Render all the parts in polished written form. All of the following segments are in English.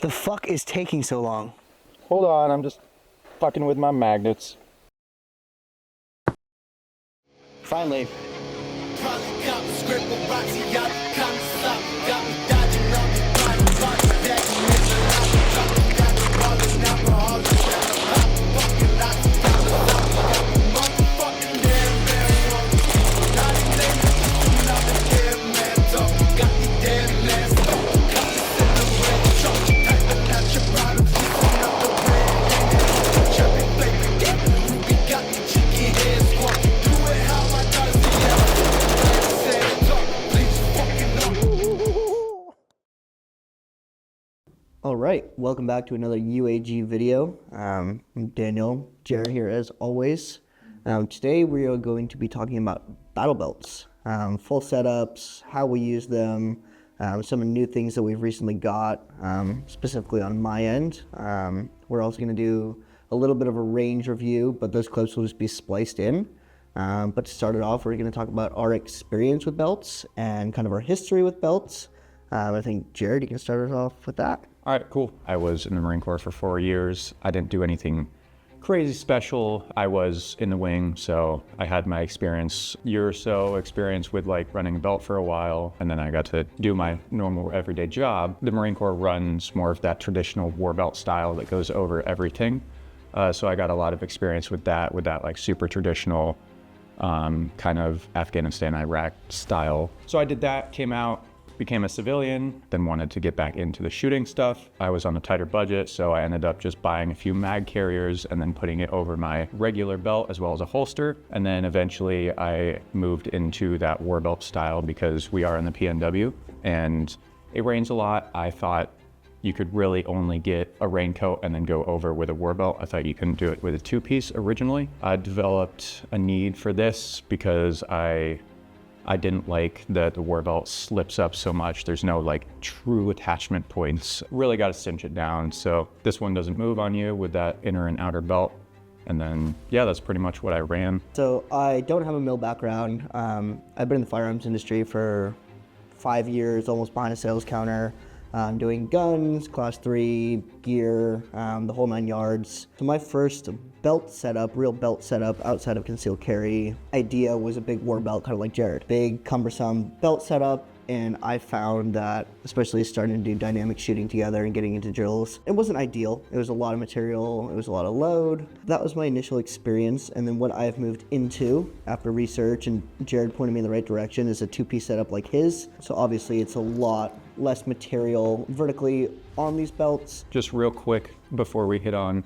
The fuck is taking so long? Hold on, I'm just fucking with my magnets. Finally. All right, welcome back to another UAG video. I'm Daniel, Jared here as always. Today we are going to be talking about battle belts, full setups, how we use them, some of the new things that we've recently got, specifically on my end. We're also going to do a little bit of a range review, but those clips will just be spliced in. But to start it off, we're going to talk about our experience with belts and kind of our history with belts. I think, Jared, you can start us off with that. All right, cool. I was in the Marine Corps for 4 years. I didn't do anything crazy special. I was in the wing, so I had my year or so experience with like running a belt for a while, and then I got to do my normal everyday job. The Marine Corps runs more of that traditional war belt style that goes over everything. So I got a lot of experience with that like super traditional kind of Afghanistan, Iraq style. So I did that, came out, became a civilian, then wanted to get back into the shooting stuff. I was on a tighter budget, so I ended up just buying a few mag carriers and then putting it over my regular belt as well as a holster. And then eventually I moved into that war belt style because we are in the PNW and it rains a lot. I thought you could really only get a raincoat and then go over with a war belt. I thought you couldn't do it with a two-piece originally. I developed a need for this because I didn't like that the war belt slips up so much. There's no like true attachment points. Really got to cinch it down. So this one doesn't move on you with that inner and outer belt. And then, yeah, that's pretty much what I ran. So I don't have a mill background. I've been in the firearms industry for 5 years, almost behind a sales counter. Doing guns, class 3, gear, the whole 9 yards. So my first belt setup, real belt setup outside of concealed carry idea was a big war belt, kind of like Jared. Big, cumbersome belt setup, and I found that, especially starting to do dynamic shooting together and getting into drills, it wasn't ideal. It was a lot of material, it was a lot of load. That was my initial experience, and then what I've moved into after research, and Jared pointed me in the right direction, is a two-piece setup like his. So obviously it's a lot less material vertically on these belts. Just real quick before we hit on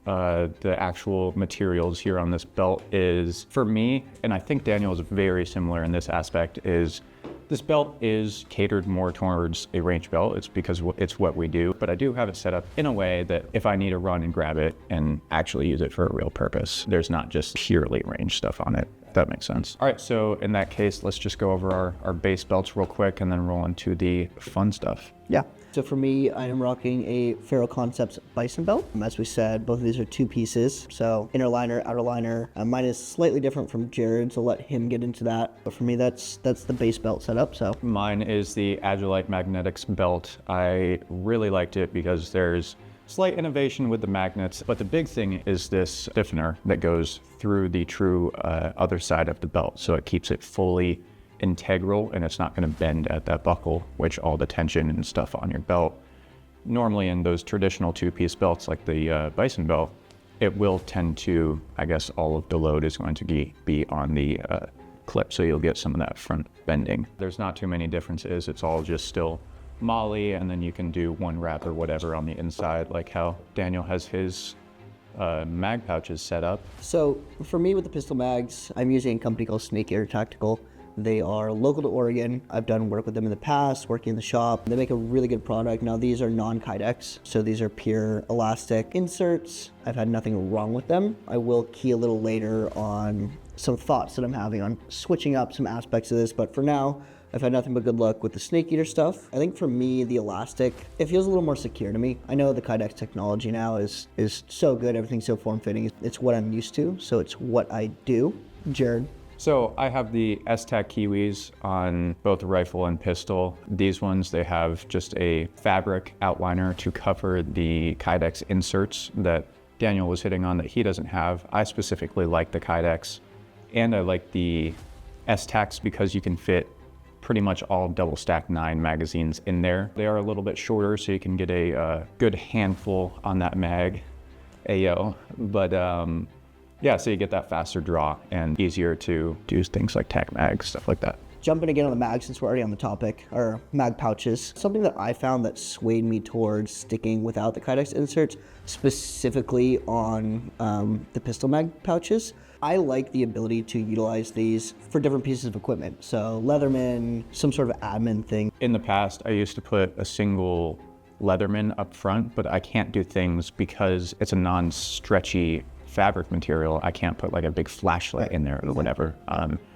the actual materials here on this belt is, for me, and I think Daniel is very similar in this aspect, is this belt is catered more towards a range belt. It's because it's what we do, but I do have it set up in a way that if I need to run and grab it and actually use it for a real purpose, there's not just purely range stuff on it. That makes sense. All right, so in that case, let's just go over our base belts real quick and then roll into the fun stuff. Yeah. So for me, I am rocking a Faro Concepts Bison belt. As we said, both of these are two pieces. So inner liner, outer liner. Mine is slightly different from Jared's. I'll let him get into that. But for me, that's the base belt setup. So mine is the Agilite Magnetics belt. I really liked it because there's slight innovation with the magnets, but the big thing is this stiffener that goes through the true other side of the belt. So it keeps it fully integral and it's not going to bend at that buckle, which all the tension and stuff on your belt. Normally in those traditional two-piece belts like the Bison belt, it will tend to, I guess all of the load is going to be on the clip. So you'll get some of that front bending. There's not too many differences. It's all just still Molly, and then you can do one wrap or whatever on the inside, like how Daniel has his mag pouches set up. So for me with the pistol mags, I'm using a company called Snake Air Tactical. They are local to Oregon. I've done work with them in the past, working in the shop. They make a really good product. Now these are non-Kydex, so these are pure elastic inserts. I've had nothing wrong with them. I will key a little later on some thoughts that I'm having on switching up some aspects of this, but for now, I've had nothing but good luck with the Snake Eater stuff. I think for me, the elastic, it feels a little more secure to me. I know the Kydex technology now is so good, everything's so form-fitting. It's what I'm used to, so it's what I do. Jared, So I have the S-Tac Kiwis on both rifle and pistol. These ones, they have just a fabric outliner to cover the Kydex inserts that Daniel was hitting on that he doesn't have. I specifically like the Kydex, and I like the S-Tacs because you can fit pretty much all double stack 9 magazines in there. They are a little bit shorter, so you can get a good handful on that mag. Ayo. But yeah, so you get that faster draw and easier to do things like tac mags, stuff like that. Jumping again on the mag, since we're already on the topic, or mag pouches, something that I found that swayed me towards sticking without the Kydex inserts, specifically on the pistol mag pouches. I like the ability to utilize these for different pieces of equipment. So Leatherman, some sort of admin thing. In the past, I used to put a single Leatherman up front, but I can't do things because it's a non-stretchy fabric material. I can't put like a big flashlight in there or whatever,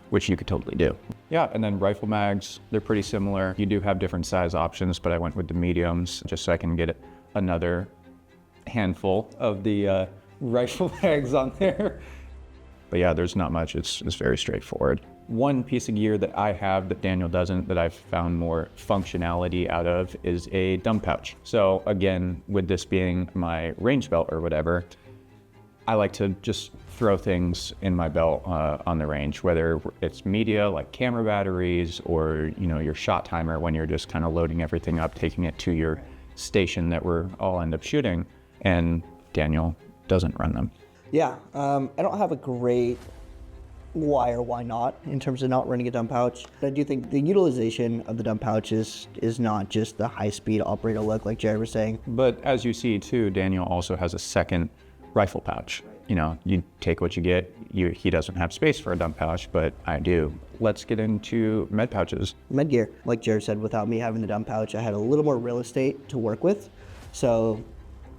which you could totally do. Yeah, and then rifle mags, they're pretty similar. You do have different size options, but I went with the mediums just so I can get another handful of the rifle mags on there. But yeah, there's not much. It's very straightforward. One piece of gear that I have that Daniel doesn't, that I've found more functionality out of, is a dump pouch. So again, with this being my range belt or whatever, I like to just throw things in my belt on the range, whether it's media like camera batteries or your shot timer when you're just kind of loading everything up, taking it to your station that we're all end up shooting. And Daniel doesn't run them. Yeah, I don't have a great why or why not in terms of not running a dump pouch. But I do think the utilization of the dump pouch is not just the high-speed operator look like Jared was saying. But as you see too, Daniel also has a second rifle pouch. You take what you get. He doesn't have space for a dump pouch, but I do. Let's get into med pouches. Med gear, like Jared said, without me having the dump pouch, I had a little more real estate to work with. So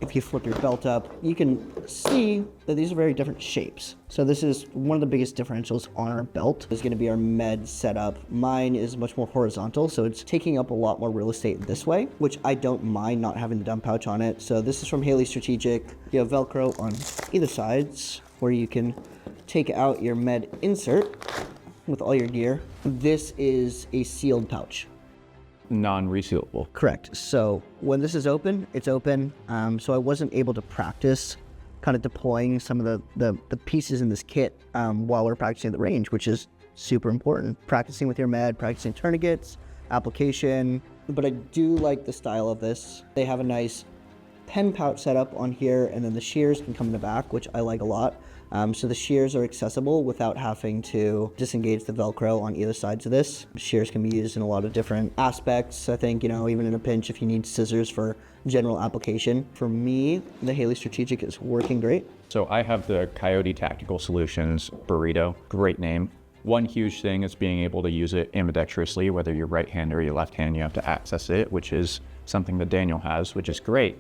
if you flip your belt up, you can see that these are very different shapes. So this is one of the biggest differentials on our belt is going to be our med setup. Mine is much more horizontal, so it's taking up a lot more real estate this way, which I don't mind not having the dump pouch on it. So this is from Haley Strategic. You have Velcro on either sides where you can take out your med insert with all your gear. This is a sealed pouch. Non-resealable. Correct. So when this is open, it's open. So I wasn't able to practice kind of deploying some of the pieces in this kit while we're practicing at the range, which is super important. Practicing with your med, practicing tourniquets, application. But I do like the style of this. They have a nice pen pouch setup on here, and then the shears can come in the back, which I like a lot. So the shears are accessible without having to disengage the Velcro on either sides of this. Shears can be used in a lot of different aspects. I think, even in a pinch, if you need scissors for general application. For me, the Haley Strategic is working great. So I have the Coyote Tactical Solutions Burrito. Great name. One huge thing is being able to use it ambidextrously, whether you're right hand or your left hand, you have to access it, which is something that Daniel has, which is great.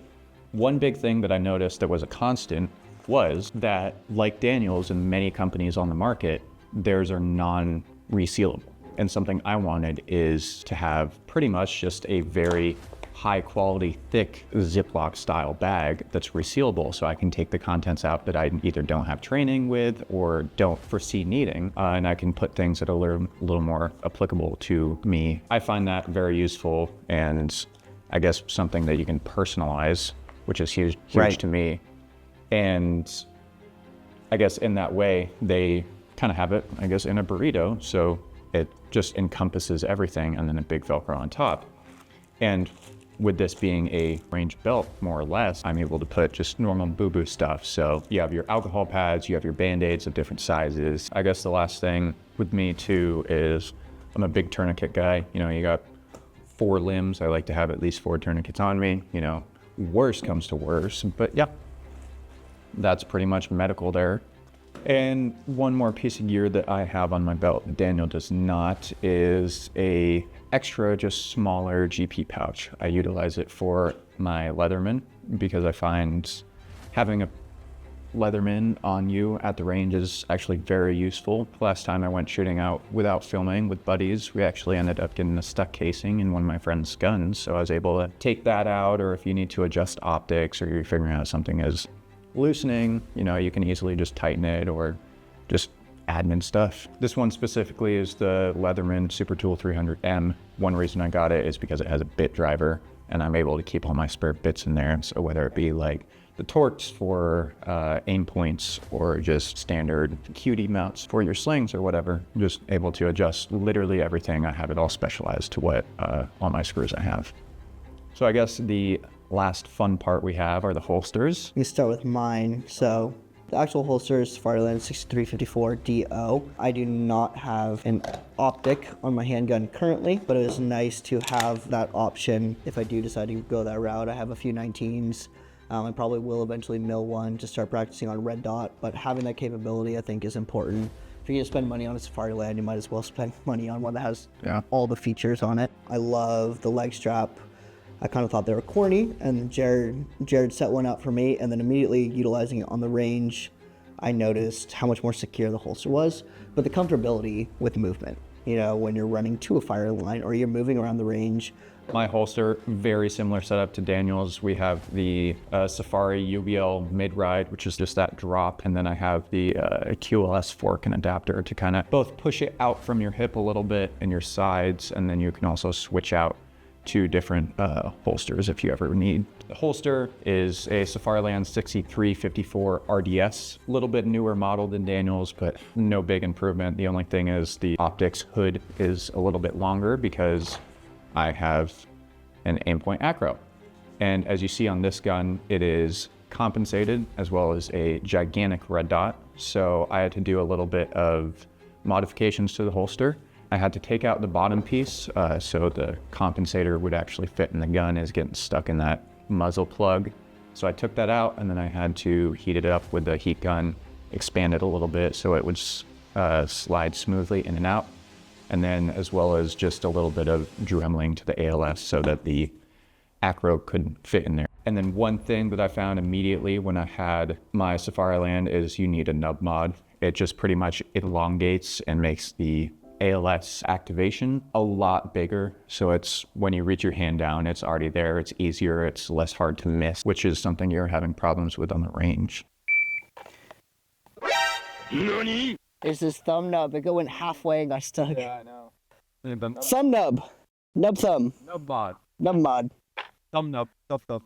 One big thing that I noticed that was a constant was that, like Daniel's and many companies on the market, theirs are non-resealable. And something I wanted is to have pretty much just a very high quality, thick Ziploc style bag that's resealable, so I can take the contents out that I either don't have training with or don't foresee needing, and I can put things that are a little more applicable to me. I find that very useful, and I guess something that you can personalize, which is huge Right. to me. And I guess in that way, they kind of have it, I guess, in a burrito. So it just encompasses everything, and then a big Velcro on top. And with this being a range belt, more or less, I'm able to put just normal boo-boo stuff. So you have your alcohol pads, you have your Band-Aids of different sizes. I guess the last thing with me too is I'm a big tourniquet guy. You got 4 limbs. I like to have at least 4 tourniquets on me. Worst comes to worst, but yeah. That's pretty much medical there. And one more piece of gear that I have on my belt that Daniel does not is a extra, just smaller GP pouch. I utilize it for my Leatherman because I find having a Leatherman on you at the range is actually very useful. Last time I went shooting out without filming with buddies, we actually ended up getting a stuck casing in one of my friend's guns. So I was able to take that out, or if you need to adjust optics or you're figuring out something is loosening, you can easily just tighten it or just admin stuff. This one specifically is the Leatherman Super Tool 300M. One reason I got it is because it has a bit driver and I'm able to keep all my spare bits in there. So whether it be like the torques for aim points or just standard QD mounts for your slings or whatever, I'm just able to adjust literally everything. I have it all specialized to what all my screws I have. So I guess the last fun part we have are the holsters. You start with mine. So the actual holster is Safariland 6354 DO. I do not have an optic on my handgun currently, but it is nice to have that option if I do decide to go that route. I have a few 19s. I probably will eventually mill one to start practicing on red dot, but having that capability I think is important. If you're gonna spend money on a Safariland, you might as well spend money on one that has all the features on it. I love the leg strap. I kind of thought they were corny, and Jared set one out for me, and then immediately utilizing it on the range, I noticed how much more secure the holster was, but the comfortability with movement. You know, when you're running to a fire line or you're moving around the range. My holster, very similar setup to Daniel's. We have the Safari UBL mid-ride, which is just that drop, and then I have the QLS fork and adapter to kind of both push it out from your hip a little bit and your sides, and then you can also switch out to different holsters if you ever need. The holster is a Safariland 6354 RDS, a little bit newer model than Daniel's, but no big improvement. The only thing is the optics hood is a little bit longer because I have an aimpoint acro. And as you see on this gun, it is compensated as well as a gigantic red dot. So I had to do a little bit of modifications to the holster. I had to take out the bottom piece so the compensator would actually fit in the gun. Is getting stuck in that muzzle plug. So I took that out and then I had to heat it up with the heat gun, expand it a little bit so it would slide smoothly in and out. And then as well as just a little bit of dremeling to the ALS so that the acro couldn't fit in there. And then one thing that I found immediately when I had my Safariland is you need a nub mod. It just pretty much elongates and makes the ALS activation a lot bigger. So it's when you reach your hand down, it's already there, it's easier, it's less hard to miss, which is something you're having problems with on the range. NANI? There's this thumb nub. It went halfway and got stuck. Yeah, I know. Thumb nub. Nub thumb. Nub mod. Nub mod. Thumb nub. Thumb nub.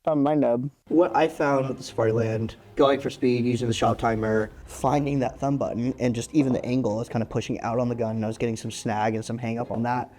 Thumb my nub. What I found with the Safariland, going for speed, using the shot timer, finding that thumb button, and just even the angle is kind of pushing out on the gun, and I was getting some snag and some hang up on that.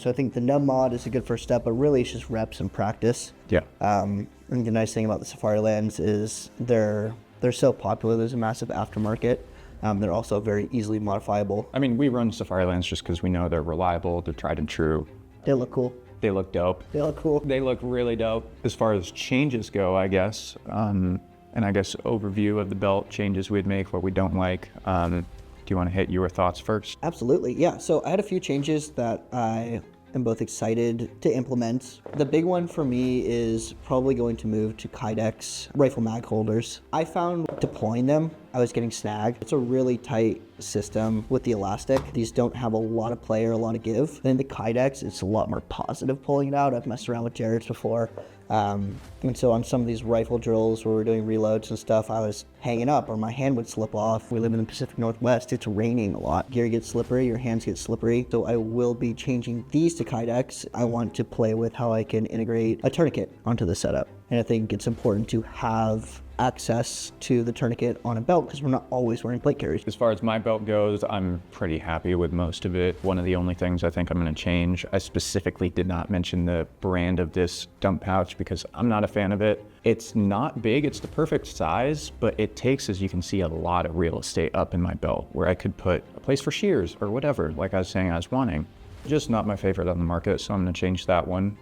So I think the nub mod is a good first step, but really it's just reps and practice. Yeah. I think the nice thing about the Safarilands is they're so popular. There's a massive aftermarket. They're also very easily modifiable. I mean, we run Safarilands just because we know they're reliable, they're tried and true. They look cool. They look dope. They look cool. They look really dope. As far as changes go, I guess, and I guess overview of the belt, changes we'd make, what we don't like. Do you want to hit your thoughts first? Absolutely, yeah. So I had a few changes that I am both excited to implement. The big one for me is probably going to move to Kydex rifle mag holders. I found deploying them, I was getting snagged. It's a really tight system with the elastic. These don't have a lot of play or a lot of give. Then the Kydex, it's a lot more positive pulling it out. I've messed around with Jared's before. And so on some of these rifle drills where we're doing reloads and stuff, I was hanging up or my hand would slip off. We live in the Pacific Northwest. It's raining a lot. Gear gets slippery, your hands get slippery. So I will be changing these to Kydex. I want to play with how I can integrate a tourniquet onto the setup. And I think it's important to have access to the tourniquet on a belt because we're not always wearing plate carriers. As far as my belt goes, I'm pretty happy with most of it. One of the only things I think I'm going to change, I specifically did not mention the brand of this dump pouch because I'm not a fan of it. It's not big, it's the perfect size, but it takes, as you can see, a lot of real estate up in my belt where I could put a place for shears or whatever, like I was saying I was wanting. Just not my favorite on the market, so I'm going to change that one.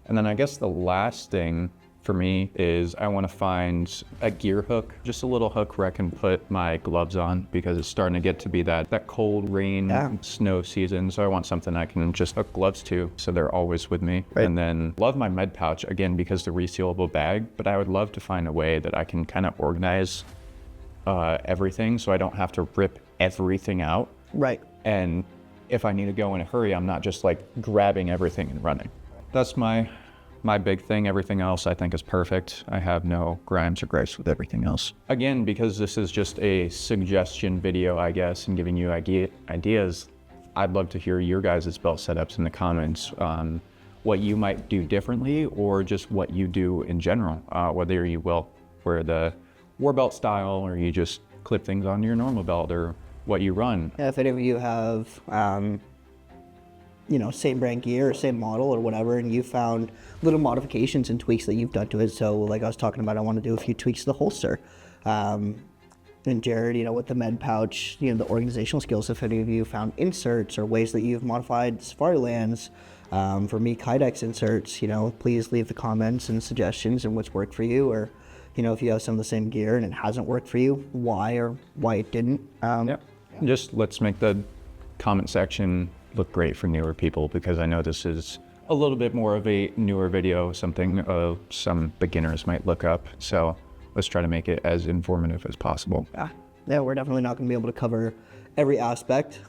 And then I guess the last thing for me is I want to find a gear hook, just a little hook where I can put my gloves on because it's starting to get to be that cold rain, snow season. So I want something I can just hook gloves to so they're always with me. Right. And then love my med pouch, again, because the resealable bag, but I would love to find a way that I can kind of organize everything so I don't have to rip everything out. Right. And if I need to go in a hurry, I'm not just like grabbing everything and running. That's my my big thing. Everything else I think is perfect. I have no grimes or gripes with everything else. Again, because this is just a suggestion video, I guess, and giving you ideas, I'd love to hear your guys' belt setups in the comments. What you might do differently, or just what you do in general, whether you will wear the war belt style, or you just clip things onto your normal belt, or what you run. Yeah, if any of you have, you know, same brand gear or same model or whatever, and you found little modifications and tweaks that you've done to it. So like I was talking about, I want to do a few tweaks to the holster. And Jared, you know, with the med pouch, you know, the organizational skills, if any of you found inserts or ways that you've modified Safari lands, for me, Kydex inserts, you know, please leave the comments and suggestions and what's worked for you, or, you know, if you have some of the same gear and it hasn't worked for you, why or why it didn't. Yep. Just let's make the comment section look great for newer people, because I know this is a little bit more of a newer video, something some beginners might look up. So let's try to make it as informative as possible. Yeah, we're definitely not going to be able to cover every aspect.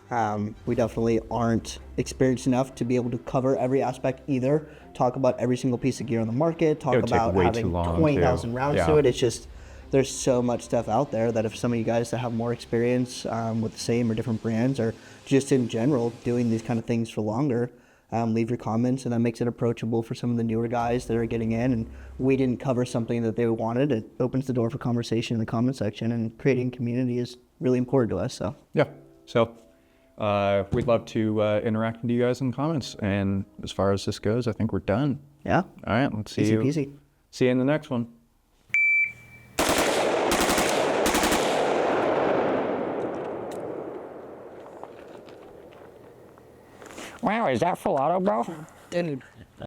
We definitely aren't experienced enough to be able to cover every aspect either. Talk about every single piece of gear on the market, talk about having 20,000 rounds to it. It's just, there's so much stuff out there that if some of you guys that have more experience with the same or different brands, or just in general doing these kind of things for longer, leave your comments, and that makes it approachable for some of the newer guys that are getting in, and we didn't cover something that they wanted. It opens the door for conversation in the comment section, and creating community is really important to us. So yeah, so we'd love to interact with you guys in the comments, and as far as this goes, I think we're done. Yeah. All right, let's see Easy you. peasy. See you in the next one. Wow, is that full auto, bro? Dude.